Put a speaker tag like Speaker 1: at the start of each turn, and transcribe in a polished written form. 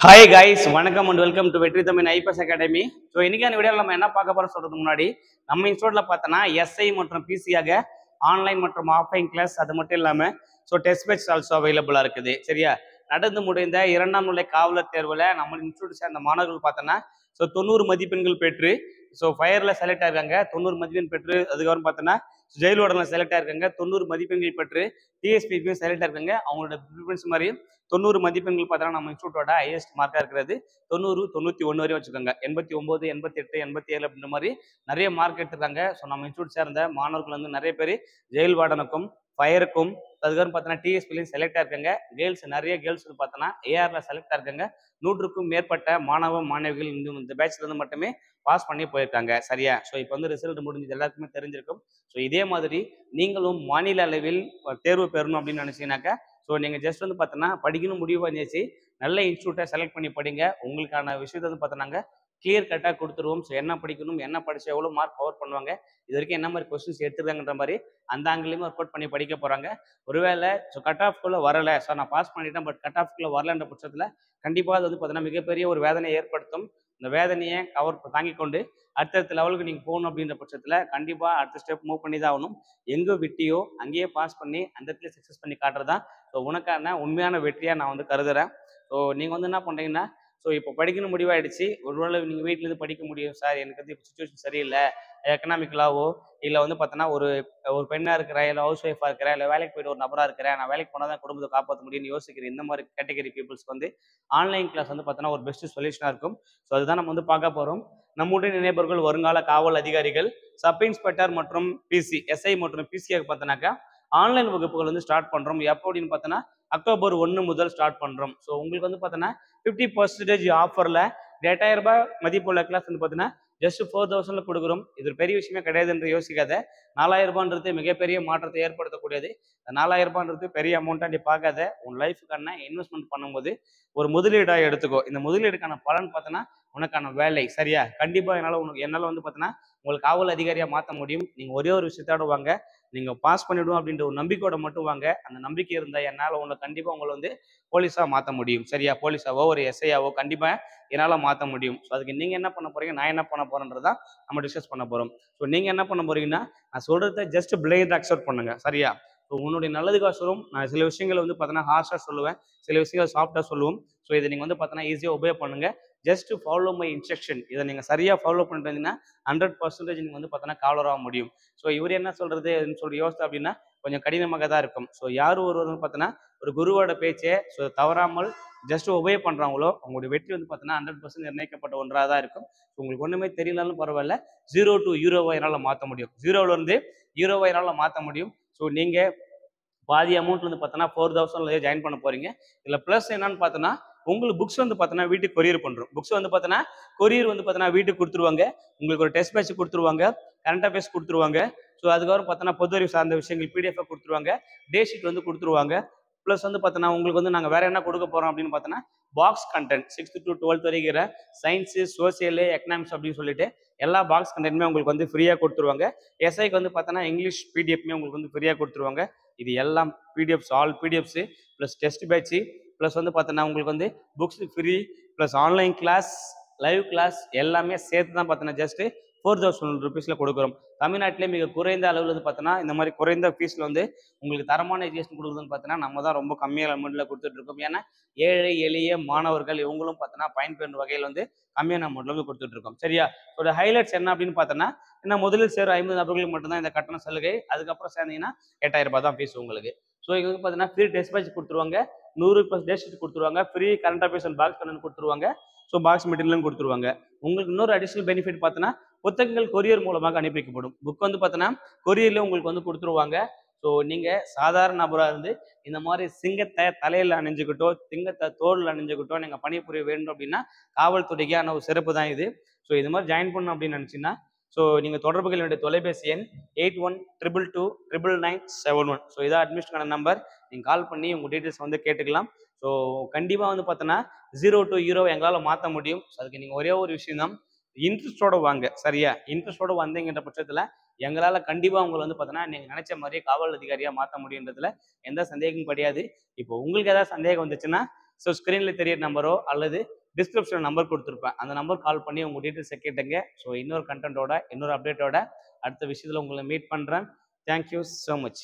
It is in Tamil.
Speaker 1: ஹாய் கைஸ், வணக்கம் அண்ட் வெல்கம் டு வெற்றி தமிழ் ஐபிஎஸ் அகாடமி. ஸோ இன்னைக்கான வீடியோவில் நம்ம என்ன பார்க்க போறோம் சொல்றதுக்கு முன்னாடி நம்ம இன்ஸ்டியூட்ல பார்த்தோன்னா எஸ்ஐ மற்றும் பிசியாக ஆன்லைன் மற்றும் ஆஃப்லைன் கிளாஸ், அது மட்டும் இல்லாமல் டெஸ்ட் பேட்ச் ஆல்சோ அவைலபிளாக இருக்குது. சரியா, நடந்து முடிந்த 2ஆம் நிலை காவலர் தேர்வில் நம்ம இன்ஸ்டியூட் சேர்ந்த மாணவர்கள் பார்த்தோன்னா 90 மதிப்பெண்கள் பெற்று ஃபயரில் செலக்ட் ஆயிருக்காங்க. 90 மதிப்பெண் பெற்று அதுக்கப்புறம் பார்த்தோன்னா ஜெயில் வார்டனில் செலக்ட் ஆயிருக்காங்க. 90 மதிப்பெண்கள் பெற்று டிஎஸ்பிபியும் செலக்ட் ஆயிருக்காங்க. அவங்களோட ப்ரிஃபரன்ஸ் மாதிரி 90 மதிப்பெண்கள் பார்த்தோன்னா நம்ம இன்ஸ்டியூட்டோட ஹையஸ்ட் மார்க்காக இருக்கிறது 90, 91 வரையும் வச்சுக்கோங்க. 89, 88, 87 அப்படின்ற மாதிரி நிறைய மார்க் எடுத்திருக்காங்க. நம்ம இன்ஸ்டியூட் சேர்ந்த மாணவர்கள் வந்து நிறைய பேர் ஜெயில் வார்டனுக்கும் ஃபயருக்கும் அதுக்கப்புறம் பார்த்தோன்னா டிஎஸ்பிலையும் செலக்ட் ஆயிருக்காங்க. நிறைய கேர்ள்ஸ் பார்த்தோன்னா ஏஆர்ல செலக்ட் ஆயிருக்காங்க. 100க்கும் மேற்பட்ட மாணவ மாணவிகள் இந்த பேட்ச்ல இருந்து மட்டுமே பாஸ் பண்ணி போயிருக்காங்க. சரியா, இப்போ வந்து ரிசல்ட் முடிஞ்சது எல்லாருக்குமே தெரிஞ்சிருக்கும். இதே மாதிரி நீங்களும் மாநில அளவில் தேர்வு பெறணும் அப்படின்னு நினைச்சீங்கன்னாக்கா நீங்கள் ஜஸ்ட் வந்து பார்த்தோன்னா படிக்கணும் முடிவு பண்ணியாச்சு, நல்ல இன்ஸ்டியூட்டை செலக்ட் பண்ணி படிங்க. உங்களுக்கான விஷயத்தை வந்து பார்த்தோன்னாங்க கிளியர் கட்டாக கொடுத்துருவோம். என்ன படிக்கணும், என்ன படிச்சு எவ்வளோ மார்க் கவர் பண்ணுவாங்க, இது வரைக்கும் என்ன மாதிரி கொஸ்டின்ஸ் எடுத்துருக்காங்கன்ற மாதிரி அந்த ஆங்கிலையும் ஒர்க் அவுட் பண்ணி படிக்க போகிறாங்க. ஒருவேளை கட் ஆஃப்குள்ளே வரலை, நான் பாஸ் பண்ணிட்டேன் பட் கட் ஆஃப்குள்ளே வரலன்ற பட்சத்தில் கண்டிப்பாக அது வந்து பார்த்தீங்கன்னா மிகப்பெரிய ஒரு வேதனையை ஏற்படுத்தும். இந்த வேதனையை தாங்கி கொண்டு அடுத்தடுத்த லெவலுக்கு நீங்கள் போகணும் அப்படின்ற பட்சத்தில் கண்டிப்பாக அடுத்த ஸ்டெப் மூவ் பண்ணி தான் ஆகணும். எங்கே விட்டியோ அங்கேயே பாஸ் பண்ணி அந்த இடத்துல சக்ஸஸ் பண்ணி காட்டுறதான் உனக்கான உண்மையான வெற்றியாக நான் வந்து கருதுகிறேன். நீங்கள் வந்து என்ன பண்ணுறீங்கன்னா இப்போ படிக்கணும் முடிவாயிடுச்சு. ஒருவேளை நீங்கள் வீட்டிலேருந்து படிக்க முடியும் சார், எனக்கு வந்து இப்போ சுச்சுவேஷன் சரியில்லை, எக்கனாமிக்கலாவோ இல்லை வந்து பார்த்தோன்னா ஒரு பெண்ணாக இருக்கிறேன், இல்லை ஹவுஸ் ஒய்ஃபாக இருக்கிறேன், இல்லை வேலைக்கு போய்ட்டு ஒரு நபராக இருக்கிறேன், நான் வேலைக்கு போனால் தான் குடும்பத்தை காப்பாற்ற முடியும்னு யோசிக்கிறேன். இந்த மாதிரி கேட்டகரி பீப்புள்ஸ்க்கு வந்து ஆன்லைன் கிளாஸ் வந்து பார்த்தோன்னா ஒரு பெஸ்ட் சொல்யூஷனாக இருக்கும். அதுதான் நம்ம வந்து பார்க்க போகிறோம். நம்முடைய நினைப்பவர்கள் வருங்கால காவல் அதிகாரிகள், சப் இன்ஸ்பெக்டர் மற்றும் பிசி, எஸ்ஐ மற்றும் பிசியாக பார்த்தோன்னாக்கா ஆன்லைன் வகுப்புகள் வந்து ஸ்டார்ட் பண்ணுறோம். எப்போ அப்படின்னு பார்த்தோன்னா அக்டோபர் 1 முதல் ஸ்டார்ட் பண்ணுறோம். உங்களுக்கு வந்து பார்த்தோன்னா 50% ஆஃபரில் 8000 ரூபாய் மதிப்புள்ள கிளாஸ் வந்து பார்த்தீங்கன்னா ஜஸ்ட் 4000 கொடுக்குறோம். இது ஒரு பெரிய விஷயமே கிடையாது என்று யோசிக்காத. 4000 ரூபான்றது மிகப்பெரிய மாற்றத்தை ஏற்படுத்தக்கூடியது. 4000 ரூபான்றது பெரிய அமௌண்ட்டாக நீ பார்க்காத. உன் லைஃபுக்கான இன்வெஸ்ட்மெண்ட் பண்ணும்போது ஒரு முதலீடாக எடுத்துக்கோ. இந்த முதலீடுக்கான பலன் பார்த்தோன்னா உனக்கான வேலை. சரியா, கண்டிப்பாக என்னால் வந்து பார்த்தோன்னா உங்களுக்கு காவல் அதிகாரியாக மாற்ற முடியும். நீங்கள் ஒரே ஒரு விஷயத்தோட வாங்க, நீங்கள் பாஸ் பண்ணிவிடும் அப்படின்ற ஒரு நம்பிக்கையோட மட்டும் வாங்க. அந்த நம்பிக்கை இருந்தால் என்னால் கண்டிப்பாக உங்களை வந்து போலீஸாக மாற்ற முடியும். சரியா, போலீஸாவோ ஒரு எஸ்ஐயாவோ கண்டிப்பாக என்னால் மாற்ற முடியும். அதுக்கு நீங்கள் என்ன பண்ண போகிறீங்க, நான் என்ன பண்ண போகிறேன்றதான் நம்ம டிஸ்கஸ் பண்ண போகிறோம். நீங்கள் என்ன பண்ண போகிறீங்கன்னா நான் சொல்கிறத ஜஸ்ட் பிளைண்ட் அக்செப்ட் பண்ணுங்கள். சரியா, உன்னுடைய நல்லதுக்கோசரம் நான் சில விஷயங்களை வந்து பார்த்தோன்னா ஹார்ஷாக சொல்லுவேன், சில விஷயங்கள் சாஃப்டாக சொல்லுவோம். இதை நீங்கள் வந்து பார்த்தோன்னா ஈஸியாக ஒபே பண்ணுங்கள். Just follow my instruction. இதை நீங்கள் சரியாக ஃபாலோ பண்ணிட்டு இருந்தீங்கன்னா 100% நீங்கள் வந்து பார்த்தோன்னா காவலராக முடியும். இவர் என்ன சொல்கிறது யோசித்து அப்படின்னா கொஞ்சம் கடினமாக தான் இருக்கும். யார் ஒருவர் பார்த்தோன்னா ஒரு குருவோட பேச்சை தவறாமல் ஜஸ்ட் ஒபே பண்ணுறாங்களோ அவங்களுடைய வெற்றி வந்து பார்த்தோன்னா 100% நிர்ணயிக்கப்பட்ட ஒன்றாக தான் இருக்கும். உங்களுக்கு ஒன்றுமே தெரியலனாலும் பரவாயில்ல, 0 to ஹீரோவை என்னால் மாற்ற முடியும். 0லேருந்து ஹீரோவை என்னால் மாற்ற முடியும். நீங்கள் பாதி அமௌண்ட் வந்து பார்த்தோன்னா 4000 ஜாயின் பண்ண போகிறீங்க. இதில் ப்ளஸ் என்னன்னு பார்த்தோன்னா உங்களுக்கு புக்ஸ் வந்து பார்த்தோன்னா வீட்டுக்கு கொரியர் பண்ணுறோம். புக்ஸ் வந்து பார்த்தோன்னா கொரியர் வந்து பார்த்தோன்னா வீட்டுக்கு கொடுத்துருவாங்க. உங்களுக்கு ஒரு டெஸ்ட் பேட்ச் கொடுத்துருவாங்க, கரண்ட் அஃபேர்ஸ் கொடுத்துருவாங்க. அதுக்கப்புறம் பார்த்தோன்னா பொது அறிவு சார்ந்த விஷயங்கள் பிடிஎஃப் கொடுத்துருவாங்க, டே ஷீட் வந்து கொடுத்துருவாங்க. ப்ளஸ் வந்து பார்த்தோன்னா உங்களுக்கு வந்து நாங்கள் வேறு என்ன கொடுக்க போகிறோம் அப்படின்னு பார்த்தோன்னா box content 6th to 12th வரைக்கிற சயின்ஸு, சோசியலு, எக்கனாமிக்ஸ் அப்படின்னு சொல்லிட்டு எல்லா பாக்ஸ் கண்டென்ட்டுமே உங்களுக்கு வந்து ஃப்ரீயாக கொடுத்துருவாங்க. எஸ்ஐக்கு வந்து பார்த்தோன்னா இங்கிலீஷ் பிடிஎஃப்மே உங்களுக்கு வந்து ஃப்ரீயாக கொடுத்துருவாங்க. இது எல்லாம் PDFs, all PDFs plus test batch plus வந்து பார்த்தோன்னா உங்களுக்கு வந்து books free plus online class, live class எல்லாமே சேர்த்து தான் பார்த்தோன்னா ஜஸ்ட்டு 4000 rupeesல கொடுக்குறோம். தமிழ்நாட்டிலே மிக குறைந்த அளவில் வந்து பார்த்தோன்னா இந்த மாதிரி குறைந்த ஃபீஸில் வந்து உங்களுக்கு தரமான எஜுகேஷன் கொடுக்குறதுன்னு பார்த்தோன்னா நம்ம தான் ரொம்ப கம்மியான அமௌண்ட்டில் கொடுத்துட்ருக்கோம். ஏன்னா ஏழை எளிய மாணவர்கள் இவங்களும் பார்த்தோன்னா பயன்பெறும் வகையில் வந்து கம்மியான அமௌண்ட்டில் வந்து கொடுத்துட்ருக்கோம். சரியா, ஹைலைட்ஸ் என்ன அப்படின்னு பார்த்தோன்னா முதலில் சேரும் 50 நபர்களுக்கு மட்டும்தான் இந்த கட்டண சலுகை. அதுக்கப்புறம் சேர்ந்தீங்கன்னா 8000 ரூபாய் தான் ஃபீஸ் உங்களுக்கு. இங்கே வந்து பார்த்தீங்கன்னா ஃப்ரீ டெஸ்ட் பேட்ச் கொடுத்துருவாங்க, 100+ டே ஷீட் கொடுத்துருவாங்க, free current affairs and box content கொடுத்துருவாங்க, பாக்ஸ் மெட்டீரியலும் கொடுத்துருவாங்க. உங்களுக்கு இன்னொரு அடிஷனல் பெனிஃபிட் பார்த்தோன்னா புத்தகங்கள் கொரியர் மூலமாக அனுப்பி வைக்கப்படும். புக் வந்து பார்த்தோன்னா கொரியரில் உங்களுக்கு வந்து கொடுத்துருவாங்க. நீங்கள் சாதாரண நபராக இருந்து இந்த மாதிரி சிங்கத்தை தலையில் அணிஞ்சுக்கிட்டோ சிங்கத்தை தோளில் அணிஞ்சுக்கிட்டோ நீங்கள் பணிபுரிய வேண்டும் அப்படின்னா காவல்துறைக்கான ஒரு சிறப்பு தான் இது. இது மாதிரி ஜாயின் பண்ணணும் அப்படின்னு நினச்சிங்கன்னா நீங்கள் தொடர்பு கொள்ள வேண்டிய தொலைபேசி எண் 8122299971. இதான் அட்மிஷனுக்கான நம்பர். நீங்கள் கால் பண்ணி உங்கள் டீட்டெயில்ஸ் வந்து கேட்டுக்கலாம். கண்டிப்பாக வந்து பார்த்தோன்னா 0 to ஹீரோ எங்களால் மாற்ற முடியும். அதுக்கு நீங்கள் ஒரே ஒரு விஷயம் தான், இன்ட்ரெஸ்டோட வாங்க. சரியா, இன்ட்ரெஸ்டோட வந்தீங்கன்ற பட்சத்தில் எங்களால் கண்டிப்பாக உங்களை வந்து பார்த்தோன்னா நீங்கள் நினைச்ச மாதிரியே காவல் அதிகாரியாக மாற்ற முடியுன்றதுல எந்த சந்தேகமும் கிடையாது. இப்போ உங்களுக்கு ஏதாவது சந்தேகம் வந்துச்சுன்னா ஸோ ஸ்க்ரீனில் தெரிய நம்பரோ அல்லது டிஸ்கிரிப்ஷன் நம்பர் கொடுத்துருப்பேன், அந்த நம்பர் கால் பண்ணி உங்கள் டீட்டெயில்ஸை கேட்டுங்க. ஸோ இன்னொரு கண்டென்ட்டோட இன்னொரு அப்டேட்டோட அடுத்த விஷயத்தில் உங்களை மீட் பண்ணுறேன். Thank you so much.